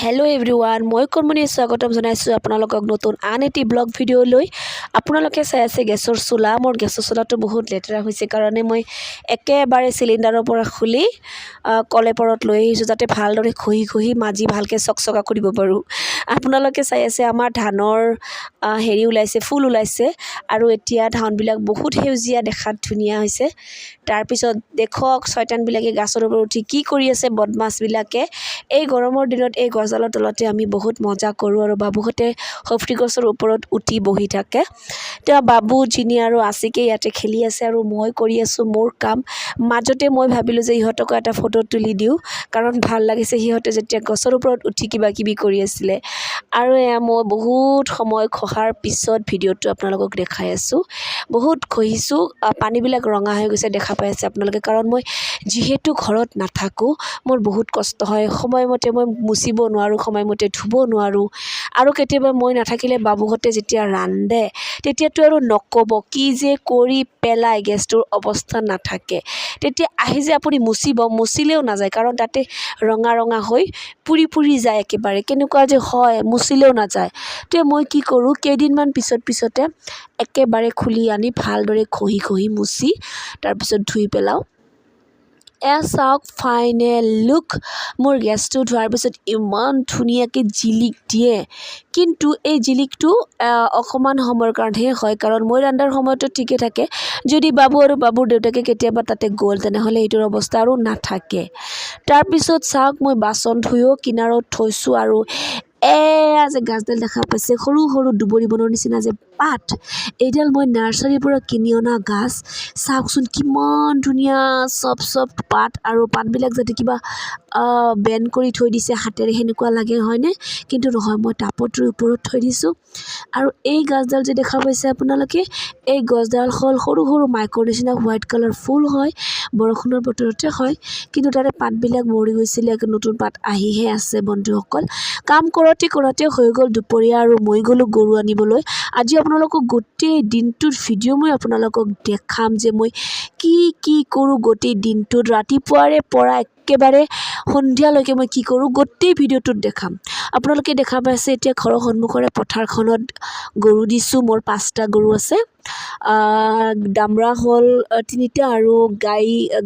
Hello' everyone, মই কৰ্মণি স্বাগতম জনাইছোঁ আপোনালোকক নতুন আন এটি ব্লগ ভিডিঅ'লৈ। আপোনালোকে চাই আছে গেছৰ চোলা। মোৰ গেছৰ চোলাটো বহুত লেতেৰা হৈছে কাৰণে মই একেবাৰে চিলিণ্ডাৰৰ পৰা খুলি কলেপৰত লৈ আহিছোঁ, যাতে ভালদৰে ঘঁহি মাজি ভালকৈ চকচকা কৰিব পাৰোঁ। আপোনালোকে চাই আছে আমাৰ ধানৰ ফুল ওলাইছে আৰু এতিয়া ধানবিলাক বহুত সেউজীয়া, দেখাত ধুনীয়া হৈছে। তাৰপিছত দেখক ছয়তানবিলাকে গাছৰ ওপৰত উঠি কি কৰি আছে। বদমাছবিলাকে এই গৰমৰ দিনত এই গছডালৰ তলতে আমি বহুত মজা কৰোঁ আৰু বাবুহঁতে সফ্ৰী গছৰ ওপৰত উঠি বহি থাকে। তেওঁ বাবু, জিনি আৰু আছিকে ইয়াতে খেলি আছে আৰু মই কৰি আছোঁ মোৰ কাম। মাজতে মই ভাবিলোঁ যে ইহঁতকো এটা ফটো তুলি দিওঁ, কাৰণ ভাল লাগিছে সিহঁতে যেতিয়া গছৰ ওপৰত উঠি কিবা কিবি কৰি আছিলে। আৰু এয়া মই বহুত সময় ঘঁহাৰ পিছত ভিডিঅ'টো আপোনালোকক দেখাই আছোঁ। বহুত ঘঁহিছোঁ, পানীবিলাক ৰঙা হৈ গৈছে, দেখা পাই আছে আপোনালোকে। কাৰণ মই যিহেতু ঘৰত নাথাকোঁ, মোৰ বহুত কষ্ট হয়। সময়মতে মই মুচিব নোৱাৰোঁ, সময়মতে ধুব নোৱাৰোঁ। আৰু কেতিয়াবা মই নাথাকিলে বাবুহঁতে যেতিয়া ৰান্ধে তেতিয়াতো আৰু নক'ব, কি যে কৰি পেলাই, গেছটোৰ অৱস্থা নাথাকে। তেতিয়া আহি যে আপুনি মুচিলেও নাযায়, কাৰণ তাতে ৰঙা ৰঙা হৈ পুৰি যায় একেবাৰে। কেনেকুৱা যে হয়, মুচিলেও নাযায়। তো মই কি কৰোঁ, কেইদিনমান পিছতে একেবাৰে খুলি আনি ভালদৰে ঘঁহি মুচি তাৰপিছত ধুই পেলাওঁ। এয়া চাওক, ফাইনেল লুক। মোৰ গেছটো ধোৱাৰ পিছত ইমান ধুনীয়াকৈ জিলিক দিয়ে। কিন্তু এই জিলিকটো অকণমান সময়ৰ কাৰণেহে হয়, কাৰণ মই ৰন্ধাৰ সময়তো ঠিকে থাকে। যদি বাবু আৰু বাবুৰ দেউতাকে কেতিয়াবা তাতে গ'ল, তেনেহ'লে এইটোৰ অৱস্থা আৰু নাথাকে। তাৰপিছত চাওক, মই বাচন ধুইও কিনাৰত থৈছোঁ আৰু এয়া যে গাছডাল দেখা পাইছে, সৰু সৰু দুবৰি বনৰ নিচিনা যে পাত, এইডাল মই নাৰ্চাৰীৰ পৰা কিনি অনা গাছ। চাওকচোন কিমান ধুনীয়া চফ্ট পাত, আৰু পাতবিলাক যাতে কিবা বেণ্ড কৰি থৈ দিছে হাতেৰে, সেনেকুৱা লাগে হয়নে? কিন্তু নহয়, মই টাবটোৰ ওপৰত থৈ দিছোঁ। আৰু এই গছডাল যে দেখা পাইছে আপোনালোকে, এই গছডাল হ'ল সৰু সৰু মাইকৰ নিচিনা হোৱাইট কালাৰ ফুল হয়, বৰষুণৰ বতৰতে হয়। কিন্তু তাৰে পাতবিলাক মৰি গৈছিলে, নতুন পাত আহিহে আছে বন্ধুসকল। কাম কৰোঁতে হৈ গ'ল দুপৰীয়া, আৰু মই গ'লোঁ গৰু আনিবলৈ। আজি আপোনালোকক গোটেই দিনটোৰ ভিডিঅ' মই আপোনালোকক দেখাম যে মই কি কৰোঁ গোটেই দিনটোত, ৰাতিপুৱাৰে পৰা একেবাৰে সন্ধিয়ালৈকে মই কি কৰোঁ গোটেই ভিডিঅ'টোত দেখাম। আপোনালোকে দেখা পাইছে এতিয়া ঘৰৰ সন্মুখৰে পথাৰখনত গৰু দিছোঁ। মোৰ 5টা গৰু আছে। দামৰা হ'ল 3টা, আৰু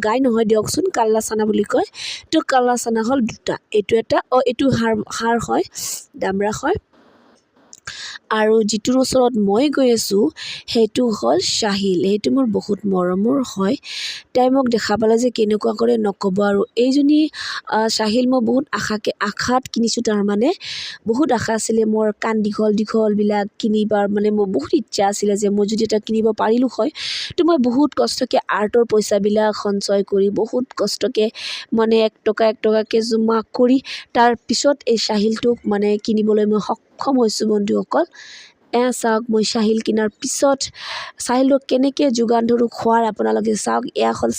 গাই নহয় দিয়কচোন, কাল্লা চানা বুলি কয়। তো কাল্লা চানা হ'ল 2টা, এইটো এটা, এইটো সাৰ হয়, দামৰা হয়। আৰু যিটোৰ ওচৰত মই গৈ আছোঁ সেইটো হ'ল চাহিল। সেইটো মোৰ বহুত মৰমৰ হয়। তাই মোক দেখা পালে যে কেনেকুৱা কৰে নক'ব আৰু। এইজনী চাহিল মই বহুত আশাত কিনিছোঁ। তাৰমানে বহুত আশা আছিলে মোৰ, কাণ দীঘলবিলাক কিনিবাৰ মানে মোৰ বহুত ইচ্ছা আছিলে যে মই যদি এটা কিনিব পাৰিলোঁ হয়। তো মই বহুত কষ্টকৈ আৰ্টৰ পইচাবিলাক সঞ্চয় কৰি, বহুত কষ্টকৈ মানে 1 টকাকৈ জমা কৰি তাৰপিছত এই চাহিলটোক মানে কিনিবলৈ মই সক্ষম হৈছোঁ বন্ধুসকল। এয়া চাওক, মই চাহিল কিনাৰ পিছত চাহিলটোক কেনেকৈ যোগান ধৰোঁ খোৱাৰ, আপোনালোকে চাওক। এয়া হ'ল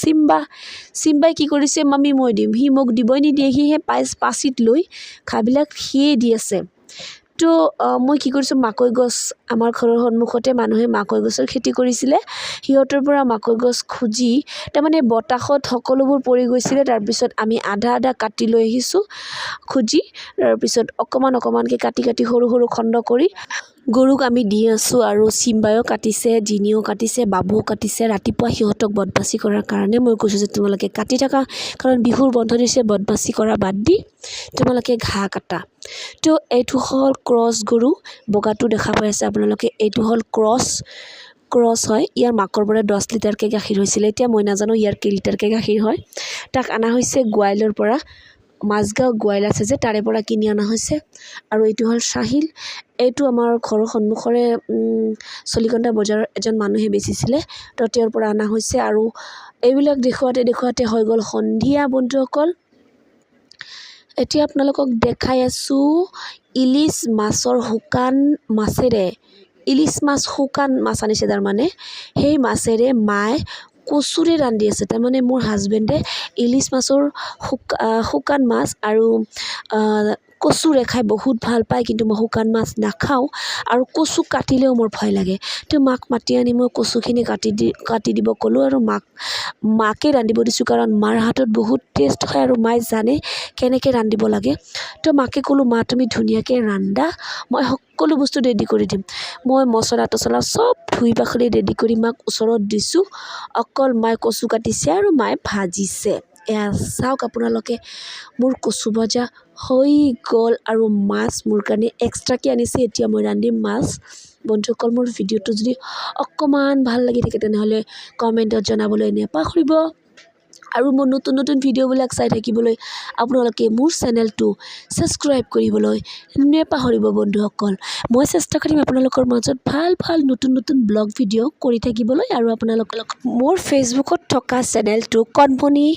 চিম্বাই কি কৰিছে, মামী মই দিম, সি মোক দিবই নিদিয়ে, সিহে পাচিত লৈ খাবিলাক সিয়ে দি আছে। তো মই কি কৰিছোঁ, মাকৈ গছ, আমাৰ ঘৰৰ সন্মুখতে মানুহে মাকৈ গছৰ খেতি কৰিছিলে, সিহঁতৰ পৰা মাকৈ গছ খুজি, তাৰমানে বতাহত সকলোবোৰ পৰি গৈছিলে। তাৰপিছত আমি আধা কাটি লৈ আহিছোঁ খুজি। তাৰপিছত অকণমানকৈ কাটি সৰু খণ্ড কৰি গৰুক আমি দি আছোঁ। আৰু চিম্বায়ো কাটিছে, জিনিও কাটিছে, বাবুও কাটিছে। ৰাতিপুৱা সিহঁতক বদমাচি কৰাৰ কাৰণে মই কৈছোঁ যে তোমালোকে কাটি থাকা, কাৰণ বিহুৰ বন্ধ দিছে, বদমাচি কৰা বাদ দি তোমালোকে ঘাঁহ কাটা। তো এইটো হ'ল ক্ৰছ গৰু, বগাটো দেখা পাই আছে আপোনালোকে, এইটো হ'ল ক্ৰছ হয়। ইয়াৰ মাকৰ পৰা 10 লিটাৰকৈ গাখীৰ হৈছিলে। এতিয়া মই নাজানো ইয়াৰ কেইলিটাৰকৈ গাখীৰ হয়। তাক অনা হৈছে গোৱাইলৰ পৰা, মাজগাঁও গোৱাইল আছে যে, তাৰে পৰা কিনি অনা হৈছে। আৰু এইটো হ'ল চাহিল। এইটো আমাৰ ঘৰৰ সন্মুখৰে চলিকন্দা বজাৰৰ এজন মানুহে বেচিছিলে, তো তেওঁৰ পৰা অনা হৈছে। আৰু এইবিলাক দেখুৱাতে হৈ গ'ল সন্ধিয়া বন্ধুসকল। এতিয়া আপোনালোকক দেখাই আছোঁ ইলিচ মাছৰ শুকান মাছেৰে, ইলিচ মাছ শুকান মাছ আনিছে তাৰমানে, সেই মাছেৰে মায়ে কচুৰে ৰান্ধি আছে। তাৰমানে মোৰ হাজবেণ্ডে ইলিচ মাছৰ শুকান মাছ আৰু কচুৰে খাই বহুত ভাল পায়, কিন্তু মই শুকান মাছ নাখাওঁ আৰু কচু কাটিলেও মোৰ ভয় লাগে। তো মাক মাতি আনি মই কচুখিনি কাটি দিব ক'লোঁ আৰু মাকে ৰান্ধিব দিছোঁ, কাৰণ মাৰ হাতত বহুত টেষ্ট হয় আৰু মায়ে জানে কেনেকৈ ৰান্ধিব লাগে। তো মাকে ক'লোঁ, মা তুমি ধুনীয়াকৈ ৰান্ধা, মই সকলো বস্তু ৰেডি কৰি দিম। মই মছলা তছলা চব ধুই পাখলি ৰেডি কৰি মাক ওচৰত দিছোঁ। অকল মায়ে কচু কাটিছে আৰু মায়ে ভাজিছে। এয়া চাওক আপোনালোকে, মোৰ কচু ভজা হৈ গ'ল আৰু মাছ মোৰ কাৰণে এক্সট্ৰাকৈ আনিছে। এতিয়া মই ৰান্ধিম মাছ। বন্ধুসকল, মোৰ ভিডিঅ'টো যদি অকণমান ভাল লাগি থাকে তেনেহ'লে কমেণ্টত জনাবলৈ নাপাহৰিব। আৰু মোৰ নতুন নতুন ভিডিঅ'বিলাক চাই থাকিবলৈ আপোনালোকে মোৰ চেনেলটো ছাবস্ক্ৰাইব কৰিবলৈ নাপাহৰিব বন্ধুসকল। মই চেষ্টা কৰিম আপোনালোকৰ মাজত ভাল ভাল নতুন নতুন ব্লগ ভিডিঅ' কৰি থাকিবলৈ। আৰু আপোনালোকৰ মোৰ ফেচবুকত থকা চেনেলটো কণমণি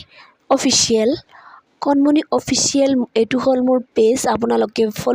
অফিচিয়েল, এইটো হ'ল মোৰ পেজ। আপোনালোকে ফ'ল'